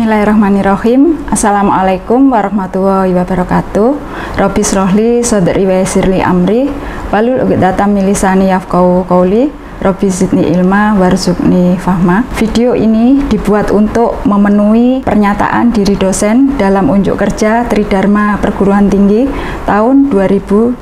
Bismillahirrahmanirrahim. Assalamualaikum warahmatullahi wabarakatuh. Rabbi shrahli sadri wa yassirli amri wahlul 'uqdatam min lisani yafqahu qawli. Rabbi zidni ilma warzuqni fahma. Video ini dibuat untuk memenuhi pernyataan diri dosen dalam unjuk kerja Tridharma Perguruan Tinggi tahun 2025.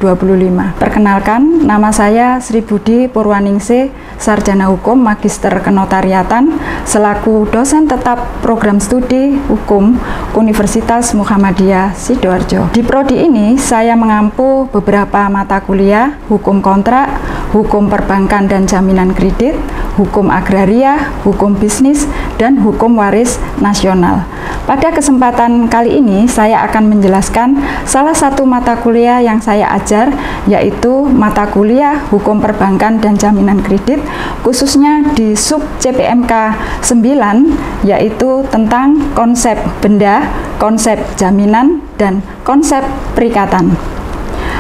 Perkenalkan, nama saya Sri Budi Purwaningsih, Sarjana Hukum Magister Kenotariatan, selaku dosen tetap Program Studi Hukum Universitas Muhammadiyah Sidoarjo. Di prodi ini saya mengampu beberapa mata kuliah: hukum kontrak, hukum perbankan dan jaminan kredit, hukum agraria, hukum bisnis, dan hukum waris nasional. Pada kesempatan kali ini saya akan menjelaskan salah satu mata kuliah yang saya ajar, yaitu mata kuliah hukum perbankan dan jaminan kredit, khususnya di sub CPMK 9, yaitu tentang konsep benda, konsep jaminan, dan konsep perikatan.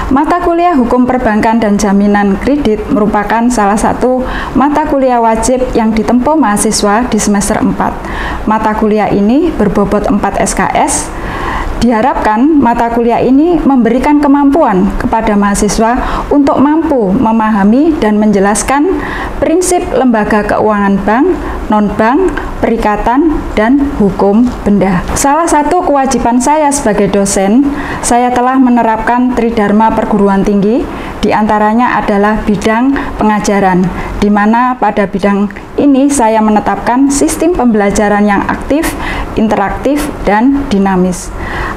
Mata kuliah hukum perbankan dan jaminan kredit merupakan salah satu mata kuliah wajib yang ditempuh mahasiswa di semester 4. Mata kuliah ini berbobot 4 SKS. Diharapkan mata kuliah ini memberikan kemampuan kepada mahasiswa untuk mampu memahami dan menjelaskan prinsip lembaga keuangan bank, non-bank, perikatan, dan hukum benda. Salah satu kewajiban saya sebagai dosen, saya telah menerapkan Tridharma Perguruan Tinggi, diantaranya adalah bidang pengajaran, di mana pada bidang ini saya menetapkan sistem pembelajaran yang aktif, interaktif, dan dinamis.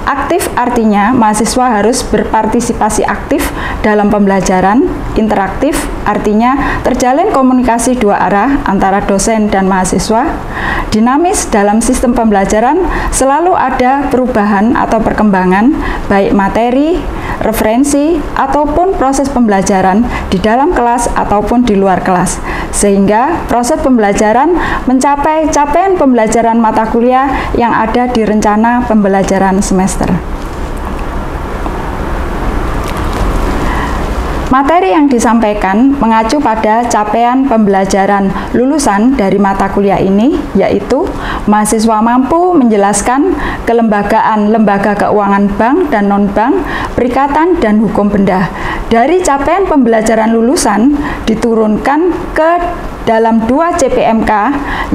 Aktif artinya mahasiswa harus berpartisipasi aktif dalam pembelajaran. Interaktif artinya terjalin komunikasi dua arah antara dosen dan mahasiswa. Dinamis dalam sistem pembelajaran selalu ada perubahan atau perkembangan, baik materi, referensi, ataupun proses pembelajaran di dalam kelas ataupun di luar kelas, sehingga proses pembelajaran mencapai capaian pembelajaran mata kuliah yang ada di rencana pembelajaran semester. Materi yang disampaikan mengacu pada capaian pembelajaran lulusan dari mata kuliah ini, yaitu mahasiswa mampu menjelaskan kelembagaan lembaga keuangan bank dan non-bank, perikatan, dan hukum benda. Dari capaian pembelajaran lulusan diturunkan ke dalam 2 CPMK,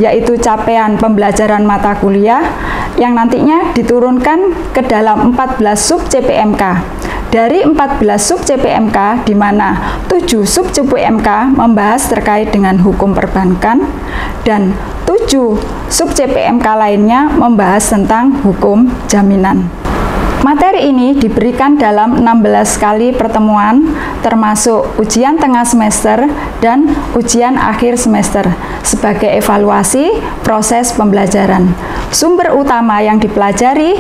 yaitu capaian pembelajaran mata kuliah yang nantinya diturunkan ke dalam 14 sub CPMK. Dari 14 sub CPMK, di mana 7 sub CPMK membahas terkait dengan hukum perbankan dan 7 sub CPMK lainnya membahas tentang hukum jaminan. Materi ini diberikan dalam 16 kali pertemuan, termasuk ujian tengah semester dan ujian akhir semester, sebagai evaluasi proses pembelajaran. Sumber utama yang dipelajari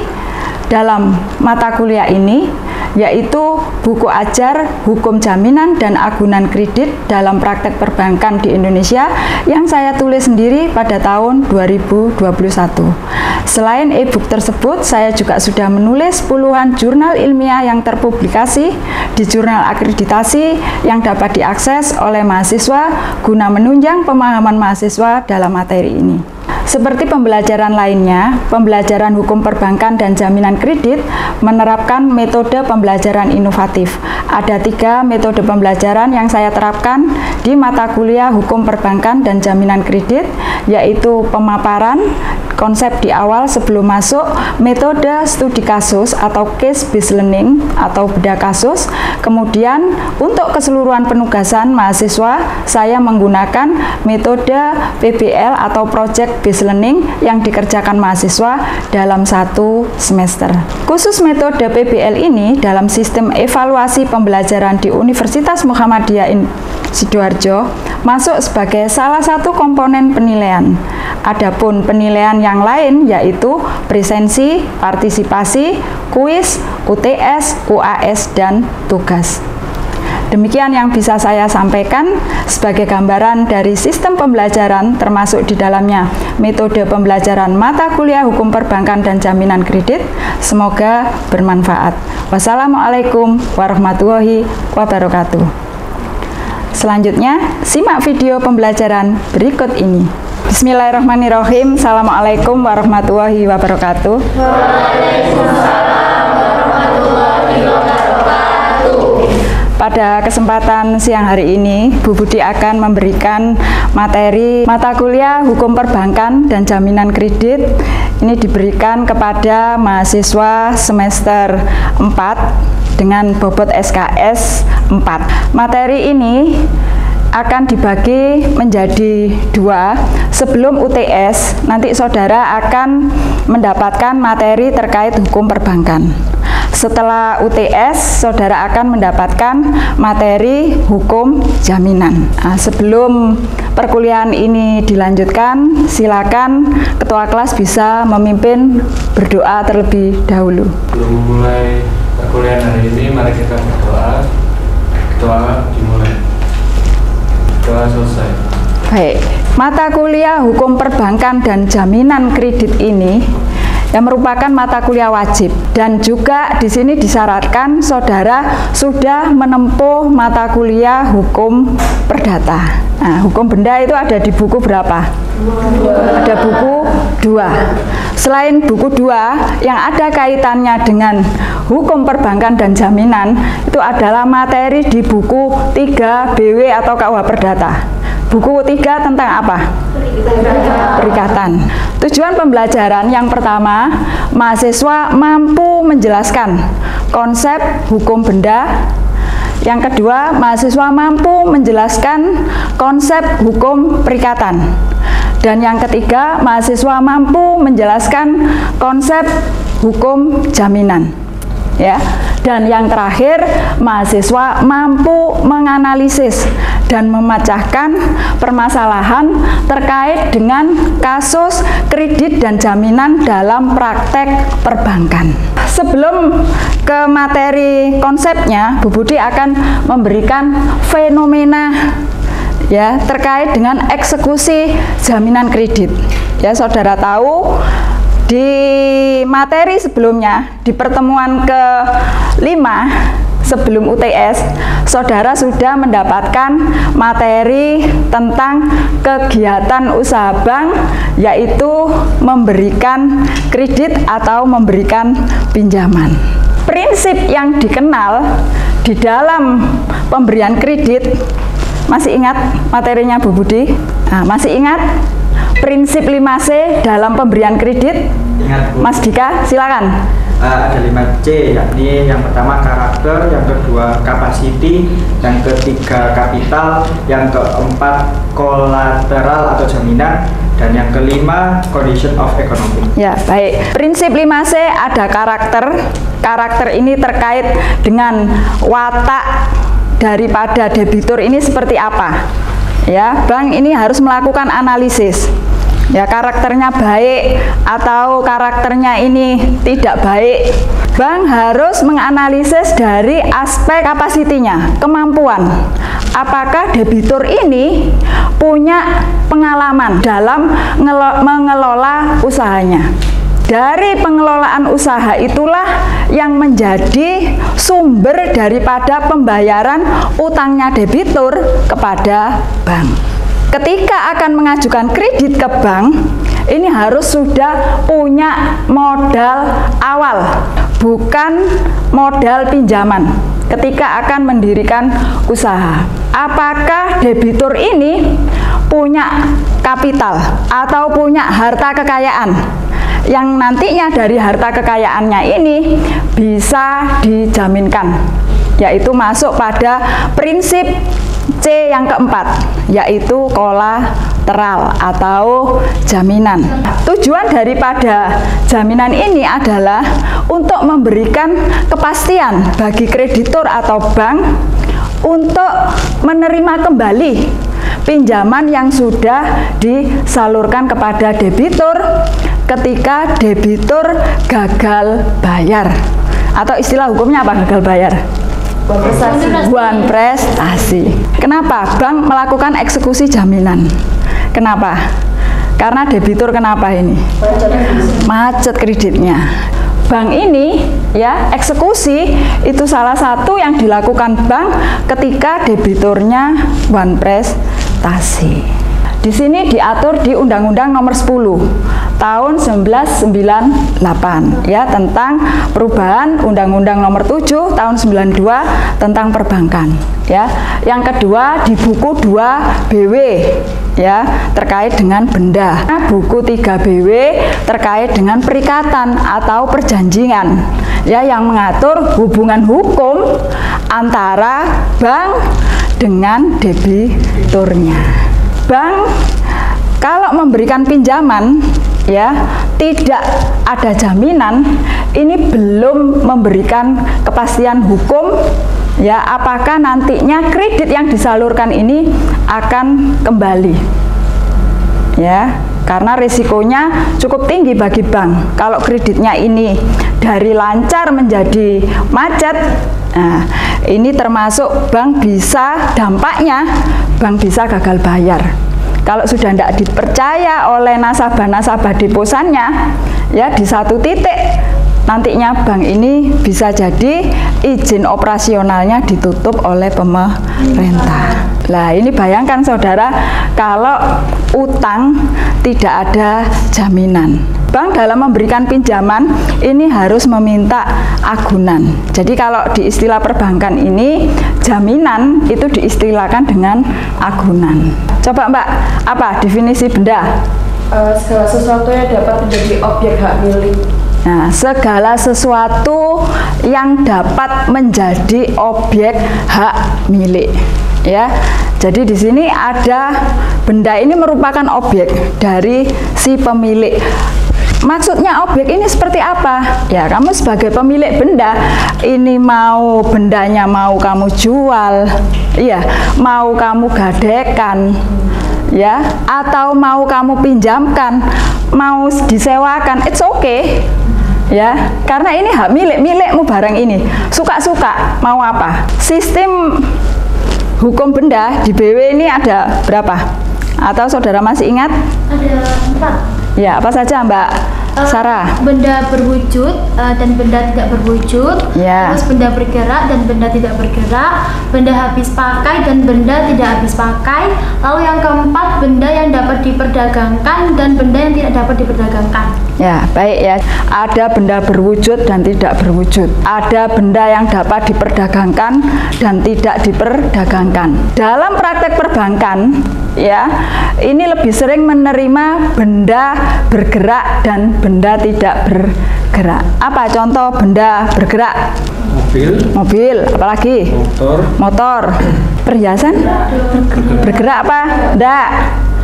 dalam mata kuliah ini yaitu buku ajar hukum jaminan dan agunan kredit dalam praktek perbankan di Indonesia yang saya tulis sendiri pada tahun 2021. Selain e-book tersebut, saya juga sudah menulis puluhan jurnal ilmiah yang terpublikasi di jurnal akreditasi yang dapat diakses oleh mahasiswa guna menunjang pemahaman mahasiswa dalam materi ini. Seperti pembelajaran lainnya, pembelajaran hukum perbankan dan jaminan kredit menerapkan metode pembelajaran inovatif. Ada 3 metode pembelajaran yang saya terapkan di mata kuliah hukum perbankan dan jaminan kredit, yaitu pemaparan konsep di awal sebelum masuk, metode studi kasus atau case based learning atau bedah kasus. Kemudian untuk keseluruhan penugasan mahasiswa, saya menggunakan metode PBL atau project based learning yang dikerjakan mahasiswa dalam 1 semester. Khusus metode PBL ini dalam sistem evaluasi pembelajaran di Universitas Muhammadiyah Sidoarjo masuk sebagai salah satu komponen penilaian. Adapun penilaian yang lain yaitu presensi, partisipasi, kuis, UTS, UAS, dan tugas. Demikian yang bisa saya sampaikan sebagai gambaran dari sistem pembelajaran, termasuk di dalamnya metode pembelajaran mata kuliah hukum perbankan dan jaminan kredit. Semoga bermanfaat. Wassalamualaikum warahmatullahi wabarakatuh. Selanjutnya, simak video pembelajaran berikut ini. Bismillahirrahmanirrahim. Assalamualaikum warahmatullahi wabarakatuh. Waalaikumsalam warahmatullahi wabarakatuh. Pada kesempatan siang hari ini, Bu Budi akan memberikan materi mata kuliah Hukum Perbankan dan Jaminan Kredit. Ini diberikan kepada mahasiswa semester 4 dengan bobot SKS 4. Materi ini akan dibagi menjadi 2. Sebelum UTS, nanti saudara akan mendapatkan materi terkait hukum perbankan. Setelah UTS, saudara akan mendapatkan materi hukum jaminan. Nah, sebelum perkuliahan ini dilanjutkan, silakan ketua kelas bisa memimpin berdoa terlebih dahulu. Sebelum mulai perkuliahan hari ini, mari kita berdoa. Doa dimulai. Doa selesai. Baik, mata kuliah hukum perbankan dan jaminan kredit ini yang merupakan mata kuliah wajib, dan juga di sini disyaratkan saudara sudah menempuh mata kuliah hukum perdata. Nah, hukum benda itu ada di buku berapa? 2. Ada buku 2. Selain buku 2 yang ada kaitannya dengan hukum perbankan dan jaminan, itu adalah materi di buku 3 BW atau KUH Perdata. Buku 3 tentang apa? Perikatan. Tujuan pembelajaran yang pertama, mahasiswa mampu menjelaskan konsep hukum benda. Yang kedua, mahasiswa mampu menjelaskan konsep hukum perikatan. Dan yang ketiga, mahasiswa mampu menjelaskan konsep hukum jaminan. Ya. Dan yang terakhir, mahasiswa mampu menganalisis dan memecahkan permasalahan terkait dengan kasus kredit dan jaminan dalam praktek perbankan. Sebelum ke materi konsepnya, Bu Budi akan memberikan fenomena ya terkait dengan eksekusi jaminan kredit. Ya, saudara tahu di materi sebelumnya, di pertemuan ke-5 sebelum UTS, saudara sudah mendapatkan materi tentang kegiatan usaha bank, yaitu memberikan kredit atau memberikan pinjaman. Prinsip yang dikenal di dalam pemberian kredit, masih ingat materinya Bu Budi? Nah, masih ingat prinsip 5C dalam pemberian kredit? Ingat, Bu. Mas Dika, silakan. Ada 5C, yakni yang pertama karakter, yang kedua capacity, yang ketiga kapital, yang keempat kolateral atau jaminan, dan yang kelima condition of economy. Ya, baik. Prinsip 5C ada karakter. Karakter ini terkait dengan watak daripada debitur ini seperti apa. Ya, bank ini harus melakukan analisis. Ya, karakternya baik atau karakternya ini tidak baik. Bank harus menganalisis dari aspek kapasitinya, kemampuan. Apakah debitur ini punya pengalaman dalam mengelola usahanya? Dari pengelolaan usaha itulah yang menjadi sumber daripada pembayaran utangnya debitur kepada bank. Ketika akan mengajukan kredit ke bank, ini harus sudah punya modal awal, bukan modal pinjaman. Ketika akan mendirikan usaha, apakah debitur ini punya kapital atau punya harta kekayaan yang nantinya dari harta kekayaannya ini bisa dijaminkan, yaitu masuk pada prinsip C yang keempat, yaitu kolateral atau jaminan. Tujuan daripada jaminan ini adalah untuk memberikan kepastian bagi kreditur atau bank untuk menerima kembali pinjaman yang sudah disalurkan kepada debitur ketika debitur gagal bayar. Atau istilah hukumnya apa gagal bayar? Buan prestasi. Kenapa bank melakukan eksekusi jaminan? Kenapa? Karena debitur kenapa ini? Macet kreditnya. Bank ini ya eksekusi itu salah satu yang dilakukan bank ketika debiturnya buan prestasi. Di sini diatur di Undang-Undang Nomor 10 tahun 1998 ya, tentang perubahan Undang-Undang Nomor 7 tahun 92 tentang perbankan ya. Yang kedua di buku 2 BW ya, terkait dengan benda. Buku 3 BW terkait dengan perikatan atau perjanjian ya, yang mengatur hubungan hukum antara bank dengan debiturnya. Bank kalau memberikan pinjaman ya tidak ada jaminan, ini belum memberikan kepastian hukum ya, apakah nantinya kredit yang disalurkan ini akan kembali ya, karena risikonya cukup tinggi bagi bank. Kalau kreditnya ini dari lancar menjadi macet, nah ini termasuk bank bisa, dampaknya bank bisa gagal bayar. Kalau sudah tidak dipercaya oleh nasabah-nasabah deposannya ya, di satu titik nantinya bank ini bisa jadi izin operasionalnya ditutup oleh pemerintah. Nah ini bayangkan saudara, kalau utang tidak ada jaminan. Bank dalam memberikan pinjaman ini harus meminta agunan. Jadi kalau di istilah perbankan ini, jaminan itu diistilahkan dengan agunan. Coba Mbak, apa definisi benda? Segala sesuatu yang dapat menjadi objek hak milik. Nah, segala sesuatu yang dapat menjadi objek hak milik ya. Jadi di sini ada benda ini merupakan objek dari si pemilik. Maksudnya objek ini seperti apa? Ya, kamu sebagai pemilik benda, ini mau bendanya mau kamu jual, iya, mau kamu gadekan, ya, atau mau kamu pinjamkan, mau disewakan, it's okay. Ya, karena ini hak milikmu barang ini. Suka-suka mau apa? Sistem hukum benda di BW ini ada berapa? Atau saudara masih ingat? Ada 4. Ya, apa saja Mbak Sarah? Benda berwujud dan benda tidak berwujud, ya. Terus benda bergerak dan benda tidak bergerak, benda habis pakai dan benda tidak habis pakai, lalu yang keempat benda yang dapat diperdagangkan dan benda yang tidak dapat diperdagangkan. Ya, baik ya. Ada benda berwujud dan tidak berwujud. Ada benda yang dapat diperdagangkan dan tidak diperdagangkan. Dalam praktek perbankan, ya, ini lebih sering menerima benda bergerak dan benda tidak bergerak. Apa contoh benda bergerak? Mobil, apalagi? Motor. Perhiasan? Bergerak apa? Enggak.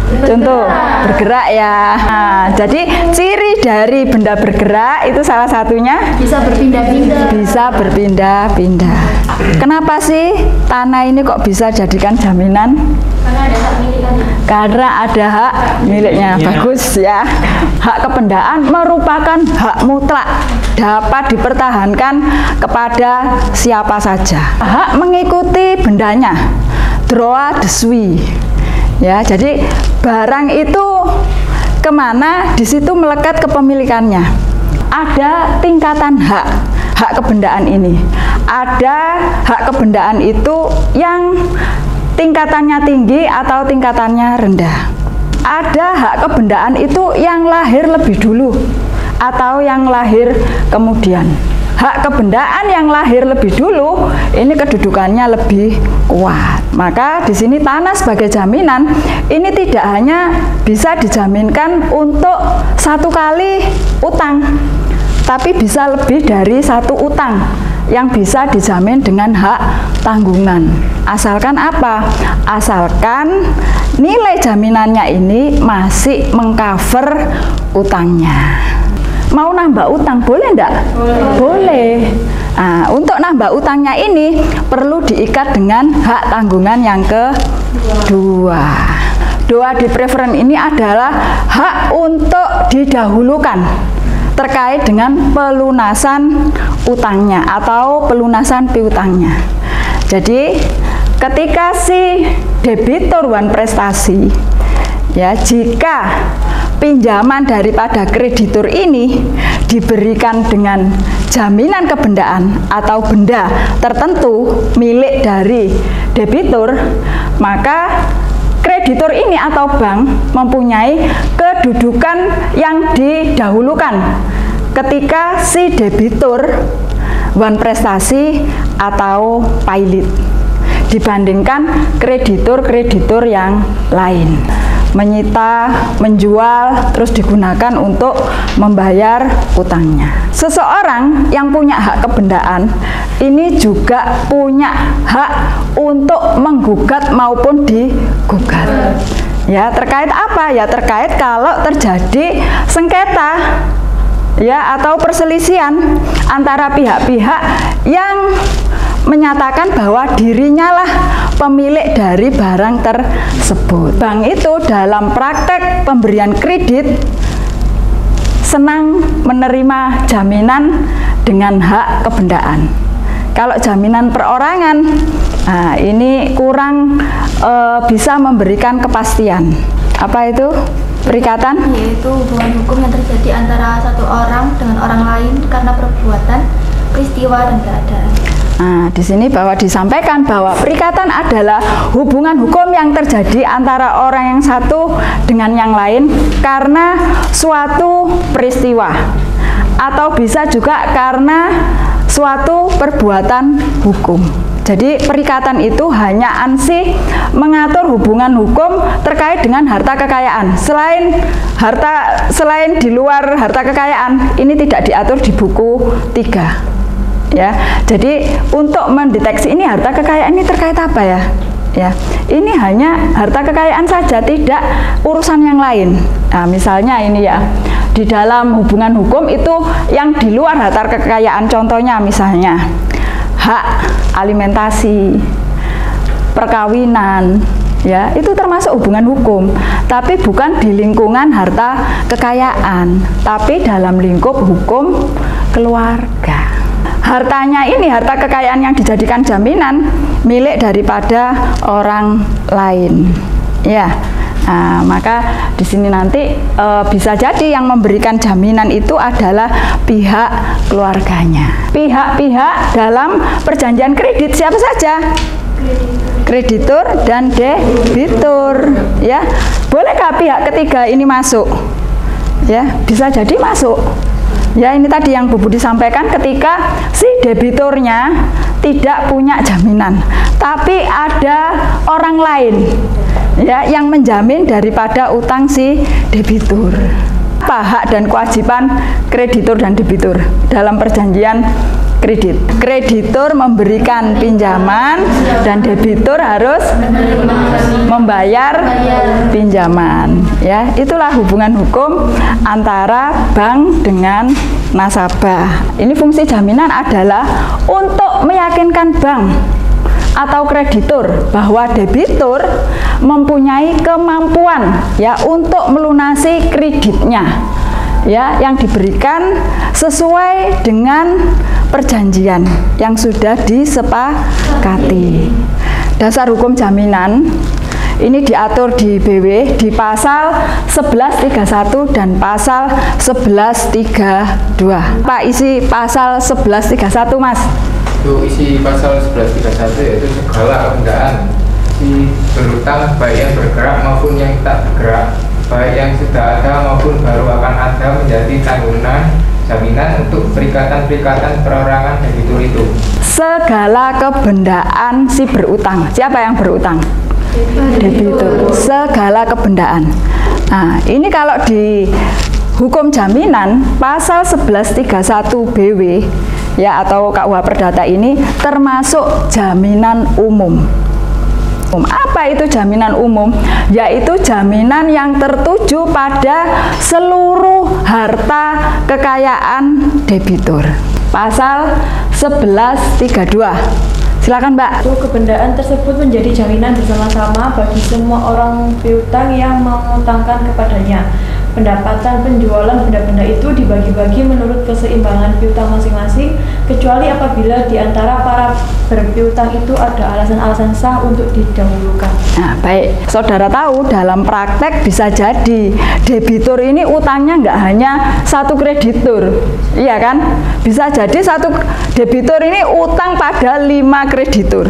Contoh bergerak ya. Nah, jadi ciri dari benda bergerak itu salah satunya bisa berpindah-pindah. Bisa berpindah-pindah. Kenapa sih tanah ini kok bisa jadikan jaminan? Karena ada hak miliknya. Karena ada hak miliknya. Bagus ya. Hak kebendaan merupakan hak mutlak, dapat dipertahankan kepada siapa saja. Hak mengikuti bendanya, droit de suite. Ya, jadi barang itu kemana, di situ melekat kepemilikannya. Ada tingkatan hak kebendaan ini. Ada hak kebendaan itu yang tingkatannya tinggi atau tingkatannya rendah. Ada hak kebendaan itu yang lahir lebih dulu atau yang lahir kemudian. Hak kebendaan yang lahir lebih dulu ini kedudukannya lebih kuat. Maka di sini tanah sebagai jaminan ini tidak hanya bisa dijaminkan untuk satu kali utang, tapi bisa lebih dari satu utang yang bisa dijamin dengan hak tanggungan. Asalkan apa? Asalkan nilai jaminannya ini masih mengcover utangnya. Mau nambah utang boleh enggak? Boleh. Nah, untuk nambah utangnya ini perlu diikat dengan hak tanggungan yang kedua. Droit de préférence ini adalah hak untuk didahulukan terkait dengan pelunasan utangnya atau pelunasan piutangnya. Jadi ketika si debitur wan prestasi, ya, jika pinjaman daripada kreditur ini diberikan dengan jaminan kebendaan atau benda tertentu milik dari debitur, maka kreditur kreditur ini atau bank mempunyai kedudukan yang didahulukan ketika si debitur wan prestasi atau pilot dibandingkan kreditur-kreditur yang lain. Menyita, menjual, terus digunakan untuk membayar utangnya. Seseorang yang punya hak kebendaan ini juga punya hak untuk menggugat maupun digugat. Ya, terkait apa? Ya, terkait kalau terjadi sengketa ya atau perselisihan antara pihak-pihak yang menyatakan bahwa dirinya lah pemilik dari barang tersebut. Bank itu dalam praktek pemberian kredit senang menerima jaminan dengan hak kebendaan. Kalau jaminan perorangan, nah ini kurang bisa memberikan kepastian. Apa itu perikatan? Yaitu hubungan hukum yang terjadi antara satu orang dengan orang lain karena perbuatan, peristiwa, dan keadaan. Nah, di sini bahwa disampaikan bahwa perikatan adalah hubungan hukum yang terjadi antara orang yang satu dengan yang lain karena suatu peristiwa atau bisa juga karena suatu perbuatan hukum. Jadi perikatan itu hanya ansih mengatur hubungan hukum terkait dengan harta kekayaan. Selain di luar harta kekayaan, ini tidak diatur di buku 3. Ya, jadi untuk mendeteksi ini harta kekayaan ini terkait apa ya? Ya, ini hanya harta kekayaan saja, tidak urusan yang lain. Nah, misalnya ini ya, di dalam hubungan hukum itu yang di luar harta kekayaan, contohnya misalnya hak alimentasi, perkawinan, ya itu termasuk hubungan hukum, tapi bukan di lingkungan harta kekayaan, tapi dalam lingkup hukum keluarga. Hartanya ini, harta kekayaan yang dijadikan jaminan milik daripada orang lain. Ya, nah, maka di sini nanti bisa jadi yang memberikan jaminan itu adalah pihak keluarganya. Pihak-pihak dalam perjanjian kredit siapa saja? Kreditur dan debitur. Ya, bolehkah pihak ketiga ini masuk? Ya, bisa jadi masuk. Ya, ini tadi yang Bu Budi sampaikan, ketika si debiturnya tidak punya jaminan, tapi ada orang lain ya yang menjamin daripada utang si debitur. Apa hak dan kewajiban kreditur dan debitur dalam perjanjian kredit? Kreditur memberikan pinjaman dan debitur harus membayar pinjaman. Ya, itulah hubungan hukum antara bank dengan nasabah. Ini fungsi jaminan adalah untuk meyakinkan bank atau kreditur bahwa debitur mempunyai kemampuan ya untuk melunasi kreditnya ya yang diberikan sesuai dengan perjanjian yang sudah disepakati. Dasar hukum jaminan ini diatur di BW di pasal 1131 dan pasal 1132. Pak, isi pasal 1131, Mas? Itu isi pasal 1131 yaitu segala kebendaan si berutang baik yang bergerak maupun yang tak bergerak, baik yang sudah ada maupun baru akan ada menjadi tanggungan jaminan untuk perikatan-perikatan perorangan debitur itu. Segala kebendaan si berutang. Siapa yang berutang? Debitur. Segala kebendaan. Nah, ini kalau di hukum jaminan pasal 1131 BW ya atau KUH Perdata ini termasuk jaminan umum. Apa itu jaminan umum? Yaitu jaminan yang tertuju pada seluruh harta kekayaan debitur. Pasal 1132. Silakan, Mbak. Kebendaan tersebut menjadi jaminan bersama-sama bagi semua orang piutang yang mengutangkan kepadanya. Pendapatan penjualan benda-benda itu dibagi-bagi menurut keseimbangan piutang masing-masing, kecuali apabila di antara para berpiutang itu ada alasan-alasan sah untuk didahulukan. Nah, baik. Saudara tahu dalam praktek bisa jadi debitur ini utangnya nggak hanya satu kreditur, iya kan? Bisa jadi satu debitur ini utang pada 5 kreditur.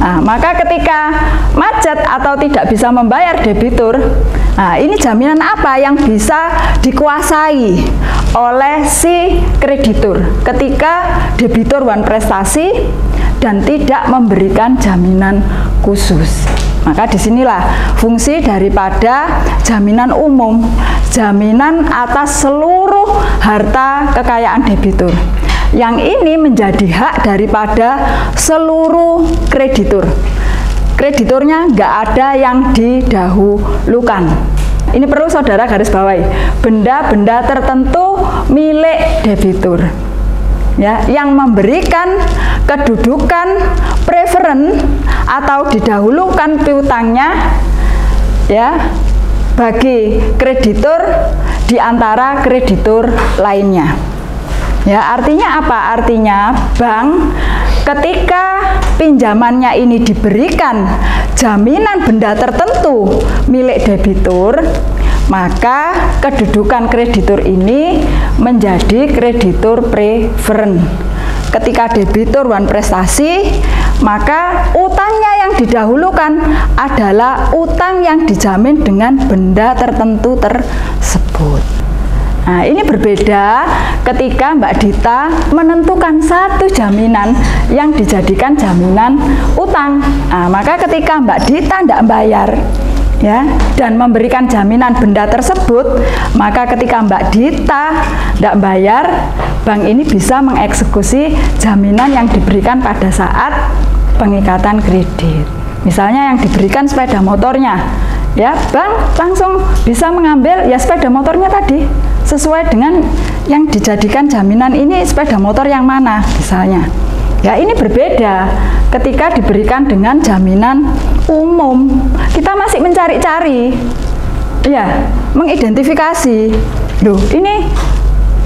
Nah, maka ketika macet atau tidak bisa membayar debitur, nah ini jaminan apa yang bisa dikuasai oleh si kreditur ketika debitur wan prestasi dan tidak memberikan jaminan khusus. Maka disinilah fungsi daripada jaminan umum, jaminan atas seluruh harta kekayaan debitur. Yang ini menjadi hak daripada seluruh kreditur. Krediturnya nggak ada yang didahulukan. Ini perlu saudara garis bawahi. Benda-benda tertentu milik debitur. Ya, yang memberikan kedudukan preferen atau didahulukan piutangnya ya bagi kreditur di antara kreditur lainnya. Ya, artinya apa? Artinya bank ketika pinjamannya ini diberikan jaminan benda tertentu milik debitur, maka kedudukan kreditur ini menjadi kreditur preferen. Ketika debitur wan prestasi, maka utangnya yang didahulukan adalah utang yang dijamin dengan benda tertentu tersebut. Nah, ini berbeda ketika Mbak Dita menentukan satu jaminan yang dijadikan jaminan utang. Nah, maka ketika Mbak Dita tidak bayar ya dan memberikan jaminan benda tersebut, maka ketika Mbak Dita tidak bayar, bank ini bisa mengeksekusi jaminan yang diberikan pada saat pengikatan kredit. Misalnya yang diberikan sepeda motornya, ya bank langsung bisa mengambil ya sepeda motornya tadi sesuai dengan yang dijadikan jaminan ini sepeda motor yang mana misalnya. Ya ini berbeda ketika diberikan dengan jaminan umum. Kita masih mencari-cari, ya mengidentifikasi. Loh ini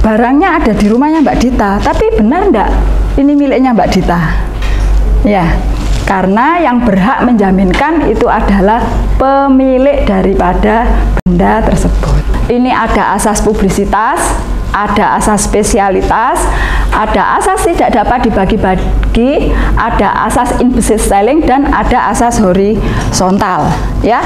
barangnya ada di rumahnya Mbak Dita, tapi benar enggak ini miliknya Mbak Dita? Ya, karena yang berhak menjaminkan itu adalah pemilik daripada benda tersebut. Ini ada asas publisitas, ada asas spesialitas, ada asas tidak dapat dibagi-bagi, ada asas implicit styling, dan ada asas horizontal. Ya,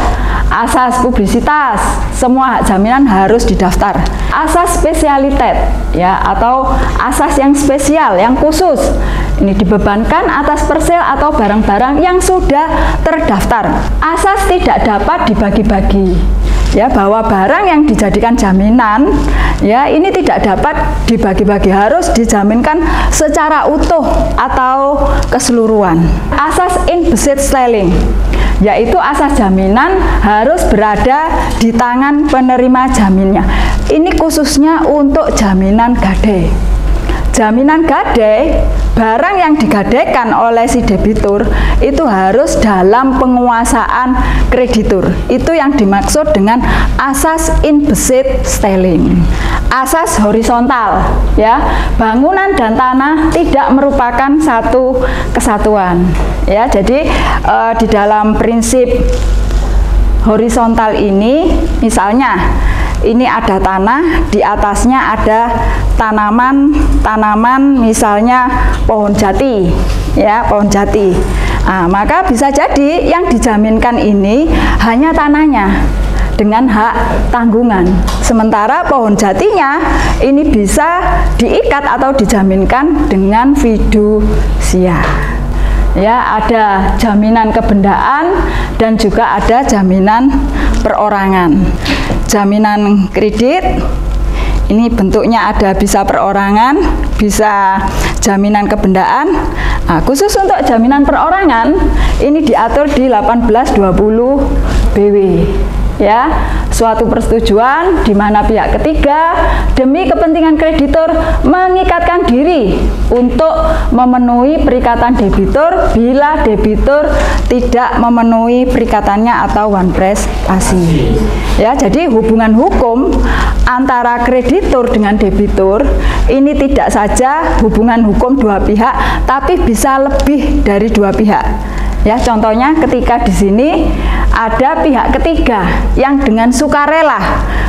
asas publisitas, semua hak jaminan harus didaftar. Asas spesialitas, ya, atau asas yang spesial, yang khusus, ini dibebankan atas persel atau barang-barang yang sudah terdaftar. Asas tidak dapat dibagi-bagi, ya, bahwa barang yang dijadikan jaminan ya ini tidak dapat dibagi-bagi, harus dijaminkan secara utuh atau keseluruhan. Asas implicit styling, yaitu asas jaminan harus berada di tangan penerima jaminnya. Ini khususnya untuk jaminan gadai. Jaminan gadai, barang yang digadaikan oleh si debitur itu harus dalam penguasaan kreditur. Itu yang dimaksud dengan asas implicit styling. Asas horizontal, ya, bangunan dan tanah tidak merupakan satu kesatuan. Ya, jadi di dalam prinsip horizontal ini, misalnya ini ada tanah, di atasnya ada tanaman misalnya pohon jati, ya, pohon jati. Nah, maka bisa jadi yang dijaminkan ini hanya tanahnya dengan hak tanggungan. Sementara pohon jatinya ini bisa diikat atau dijaminkan dengan fidusia. Ya, ada jaminan kebendaan dan juga ada jaminan perorangan. Jaminan kredit ini bentuknya ada bisa perorangan, bisa jaminan kebendaan. Nah, khusus untuk jaminan perorangan ini diatur di 1820 BW. Ya, suatu persetujuan di mana pihak ketiga demi kepentingan kreditur mengikatkan diri untuk memenuhi perikatan debitur bila debitur tidak memenuhi perikatannya atau wan prestasi. Ya, jadi hubungan hukum antara kreditur dengan debitur ini tidak saja hubungan hukum dua pihak, tapi bisa lebih dari dua pihak. Ya, contohnya ketika di sini ada pihak ketiga yang dengan sukarela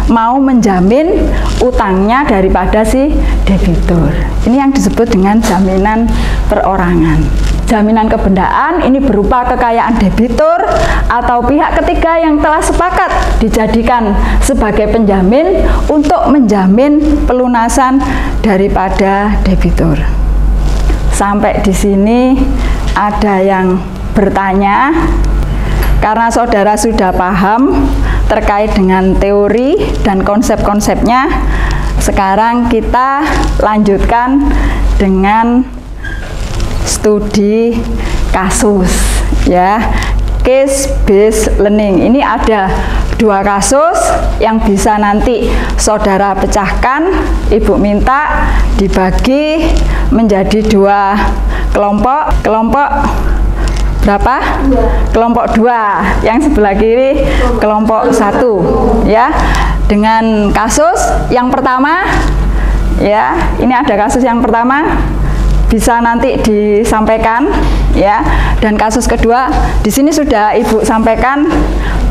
mau menjamin utangnya daripada si debitur. Ini yang disebut dengan jaminan perorangan. jaminan kebendaan ini berupa kekayaan debitur atau pihak ketiga yang telah sepakat dijadikan sebagai penjamin untuk menjamin pelunasan daripada debitur. Sampai di sini ada yang bertanya, karena saudara sudah paham terkait dengan teori dan konsep-konsepnya. Sekarang kita lanjutkan dengan studi kasus, ya, case based learning. Ini ada 2 kasus yang bisa nanti saudara pecahkan. Ibu minta dibagi menjadi 2 kelompok. Kelompok berapa? 2. Kelompok 2. Yang sebelah kiri kelompok 1, ya. Dengan kasus yang pertama, ya, ini ada kasus yang pertama bisa nanti disampaikan, ya. Dan kasus kedua di sini sudah Ibu sampaikan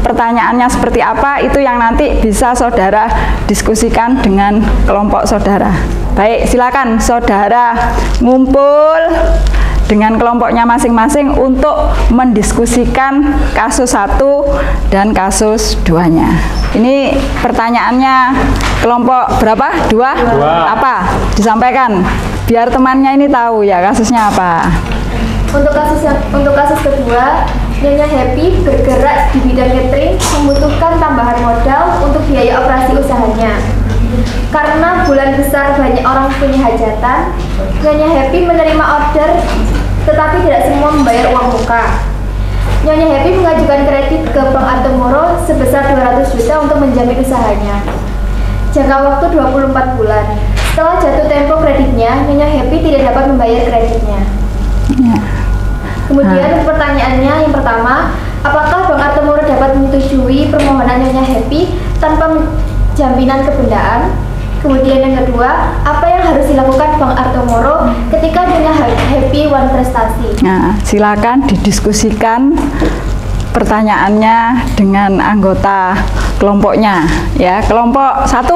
pertanyaannya seperti apa, itu yang nanti bisa saudara diskusikan dengan kelompok saudara. Baik, silakan saudara ngumpul dengan kelompoknya masing-masing untuk mendiskusikan kasus 1 dan kasus 2-nya. Ini pertanyaannya kelompok berapa? 2? Apa? Disampaikan biar temannya ini tahu ya kasusnya apa. Untuk kasus kedua, Nyonya Happy bergerak di bidang catering membutuhkan tambahan modal untuk biaya operasi usahanya. Karena bulan besar banyak orang punya hajatan, Nyonya Happy menerima order tetapi tidak semua membayar uang muka. Nyonya Happy mengajukan kredit ke Bank Artomoro sebesar 200 juta untuk menjamin usahanya. Jangka waktu 24 bulan. Setelah jatuh tempo kreditnya, Nyonya Happy tidak dapat membayar kreditnya. Kemudian pertanyaannya yang pertama, apakah Bank Artomoro dapat menyetujui permohonan Nyonya Happy tanpa jaminan kebendaan? Kemudian yang kedua, apa yang harus dilakukan Bank Artomoro ketika Nyonya Happy wan prestasi? Nah, silakan didiskusikan pertanyaannya dengan anggota kelompoknya, ya. Kelompok 1.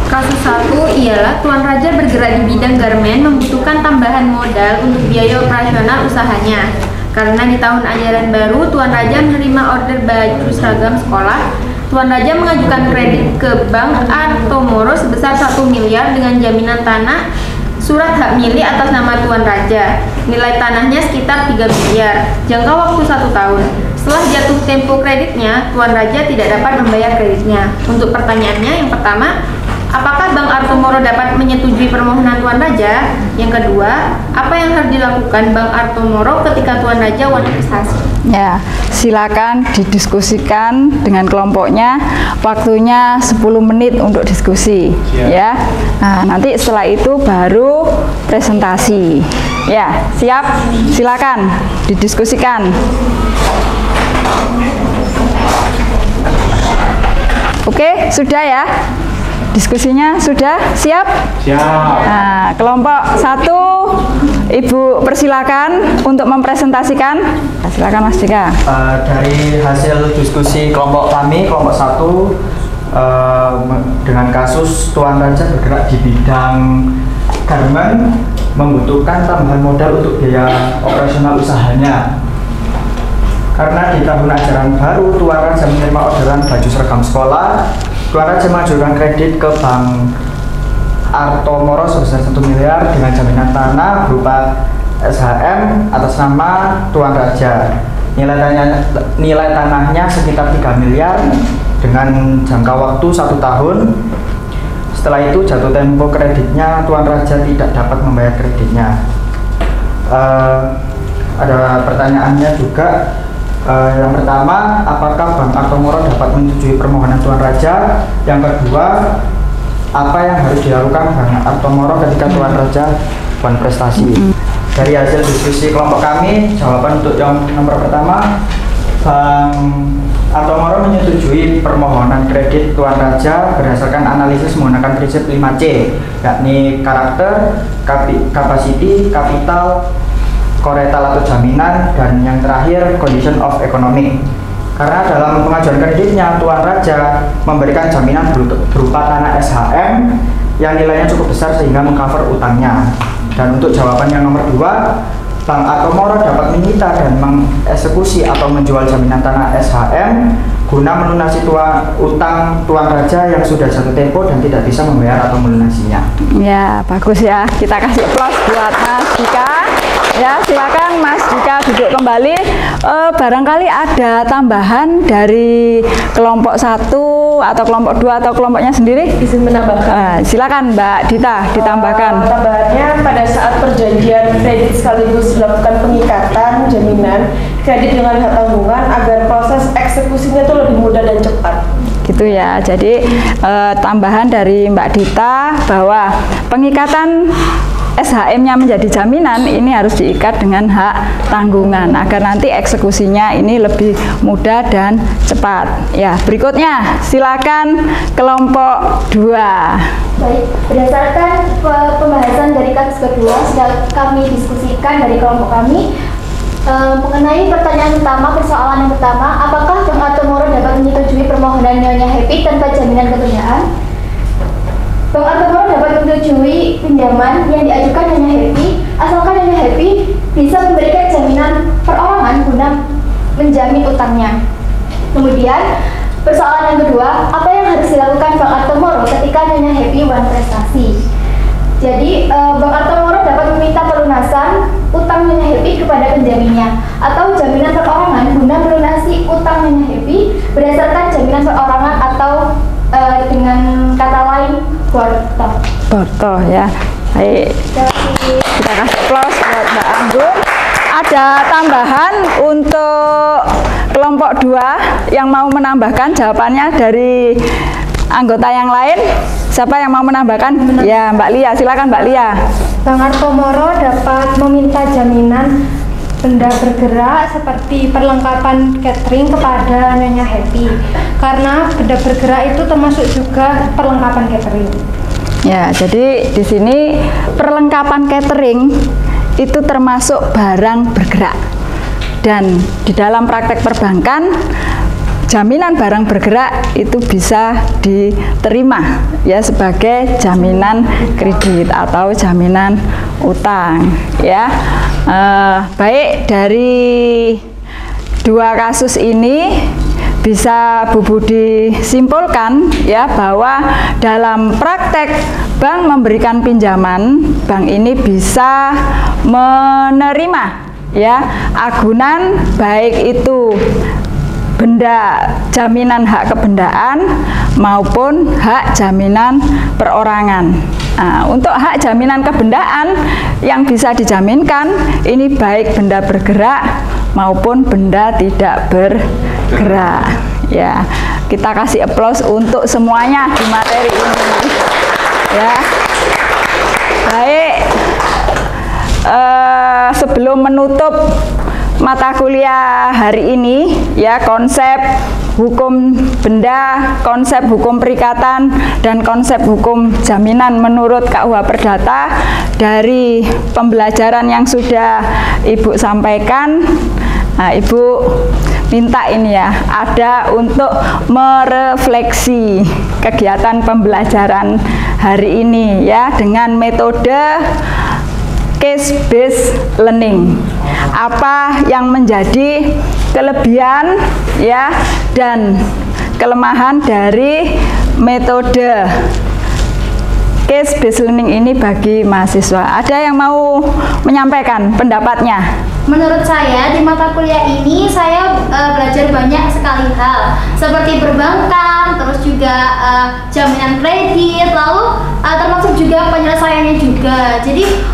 Kasus 1 ialah Tuan Raja bergerak di bidang garmen membutuhkan tambahan modal untuk biaya operasional usahanya. Karena di tahun ajaran baru Tuan Raja menerima order baju seragam sekolah, Tuan Raja mengajukan kredit ke Bank Artomoro sebesar 1 miliar dengan jaminan tanah, surat hak milik atas nama Tuan Raja. Nilai tanahnya sekitar 3 miliar, jangka waktu 1 tahun. Setelah jatuh tempo kreditnya, Tuan Raja tidak dapat membayar kreditnya. Untuk pertanyaannya yang pertama, apakah Bank Artomoro dapat menyetujui permohonan Tuan Raja? Yang kedua, apa yang harus dilakukan Bank Artomoro ketika Tuan Raja wan prestasi? Ya, silakan didiskusikan dengan kelompoknya. Waktunya 10 menit untuk diskusi, ya. Nah, nanti setelah itu baru presentasi. Ya, siap? Silakan didiskusikan. Oke, sudah ya? Diskusinya sudah siap? Siap. Nah, kelompok 1, Ibu persilakan untuk mempresentasikan. Nah, silakan Mas Dika. Dari hasil diskusi kelompok kami, kelompok 1, dengan kasus Tuan Raja bergerak di bidang garmen membutuhkan tambahan modal untuk biaya operasional usahanya. Karena di tahun ajaran baru Tuan Raja menerima orderan baju seragam sekolah, Tuan Raja mengajukan kredit ke Bank Artomoro sebesar 1 miliar dengan jaminan tanah berupa SHM atas nama Tuan Raja. Nilai tanahnya sekitar 3 miliar dengan jangka waktu 1 tahun. Setelah itu jatuh tempo kreditnya, Tuan Raja tidak dapat membayar kreditnya. Ada pertanyaannya juga. Yang pertama, apakah Bank Artomoro dapat menyetujui permohonan Tuan Raja? Yang kedua, apa yang harus dilakukan Bank Artomoro ketika Tuan Raja wan prestasi? Dari hasil diskusi kelompok kami, jawaban untuk yang nomor pertama, Bank Artomoro menyetujui permohonan kredit Tuan Raja berdasarkan analisis menggunakan prinsip 5C, yakni karakter, capacity, kapital, koretal atau jaminan, dan yang terakhir condition of economic. Karena dalam pengajuan kreditnya, Tuan Raja memberikan jaminan berupa tanah SHM yang nilainya cukup besar sehingga mengcover utangnya. Dan untuk jawaban yang nomor 2, Bank Atomoro dapat menyita dan mengeksekusi atau menjual jaminan tanah SHM guna melunasi utang Tuan Raja yang sudah jatuh tempo dan tidak bisa membayar atau melunasinya. Ya, bagus ya. Kita kasih aplaus buat Mas Dika. Ya, silakan Mas Dika duduk kembali. Barangkali ada tambahan dari kelompok 1 atau kelompok 2 atau kelompoknya sendiri? Izin menambahkan. Silakan Mbak Dita ditambahkan. Tambahannya pada saat perjanjian kredit sekaligus dilakukan pengikatan jaminan kredit dengan hak tanggungan agar proses eksekusinya itu lebih mudah dan cepat. Gitu ya. Jadi tambahan dari Mbak Dita bahwa pengikatan SHM-nya menjadi jaminan ini harus diikat dengan hak tanggungan agar nanti eksekusinya ini lebih mudah dan cepat. Ya, berikutnya silakan kelompok 2. Baik, berdasarkan pembahasan dari kasus kedua sudah kami diskusikan dari kelompok kami mengenai pertanyaan pertama, persoalan yang pertama, apakah Bank Atomoro dapat menyetujui permohonan Nyonya Happy tanpa jaminan kebendaan? Bank Atomoro dapat menyetujui pinjaman yang diajukan Nyonya Happy asalkan Nyonya Happy bisa memberikan jaminan perorangan guna menjamin utangnya. Kemudian persoalan yang kedua, apa yang harus dilakukan Bank Atomoro ketika Nyonya Happy uang prestasi? Jadi Bank Atomoro dapat meminta pelunasan utang Nyonya Happy kepada penjaminnya atau jaminan perorangan guna melunasi utang Nyonya Happy berdasarkan jaminan perorangan atau dengan kata lain Borto ya. Baik, kita kasih aplaus buat Mbak Anggun. Ada tambahan untuk kelompok 2 yang mau menambahkan jawabannya dari anggota yang lain. Siapa yang mau menambahkan? Ya, Mbak Lia, silakan Mbak Lia. Bank Atomoro dapat meminta jaminan benda bergerak seperti perlengkapan catering kepada Nyonya Happy karena benda bergerak itu termasuk juga perlengkapan catering. Ya, jadi di sini perlengkapan catering itu termasuk barang bergerak. Dan di dalam praktek perbankan jaminan barang bergerak itu bisa diterima ya sebagai jaminan kredit atau jaminan utang ya. Baik, dari 2 kasus ini bisa Bu Budi simpulkan ya bahwa dalam praktek bank memberikan pinjaman, bank ini bisa menerima ya agunan baik itu benda jaminan hak kebendaan maupun hak jaminan perorangan. Nah, untuk hak jaminan kebendaan yang bisa dijaminkan ini baik benda bergerak maupun benda tidak bergerak. Ya, kita kasih aplaus untuk semuanya di materi ini. Ya, baik. Sebelum menutup mata kuliah hari ini ya, konsep hukum benda, konsep hukum perikatan dan konsep hukum jaminan menurut KUH Perdata dari pembelajaran yang sudah Ibu sampaikan. Nah, Ibu minta ini ya, ada untuk merefleksi kegiatan pembelajaran hari ini ya dengan metode case based learning. Apa yang menjadi kelebihan ya dan kelemahan dari metode case based learning ini bagi mahasiswa? Ada yang mau menyampaikan pendapatnya? Menurut saya di mata kuliah ini saya belajar banyak sekali hal seperti perbankan, terus juga jaminan kredit, lalu termasuk juga penyelesaiannya juga. Jadi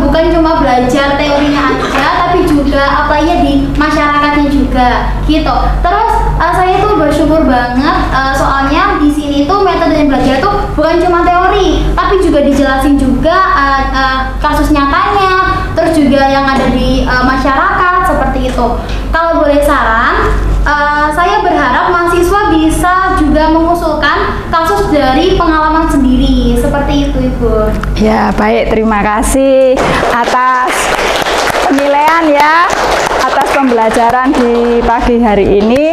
bukan cuma belajar teorinya aja, tapi juga aplikasinya di masyarakatnya juga gitu. Terus saya tuh bersyukur banget soalnya di sini tuh metode yang belajar tuh bukan cuma teori, tapi juga dijelasin juga kasus nyatanya, terus juga yang ada di masyarakat seperti itu. Kalau boleh saran, saya berharap mahasiswa bisa juga mengusulkan kasus dari pengalaman sendiri seperti itu, Ibu. Ya, baik, terima kasih atas penilaian ya, atas pembelajaran di pagi hari ini.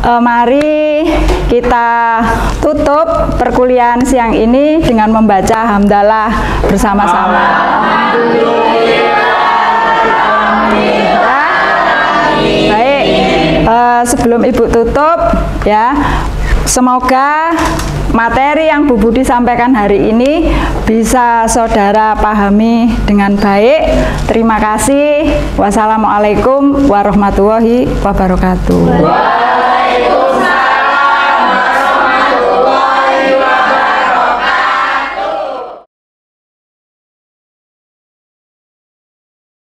Mari kita tutup perkuliahan siang ini dengan membaca hamdalah bersama-sama. Alhamdulillah. Sebelum Ibu tutup ya, semoga materi yang Bu Budi sampaikan hari ini bisa saudara pahami dengan baik. Terima kasih. Wassalamualaikum warahmatullahi wabarakatuh.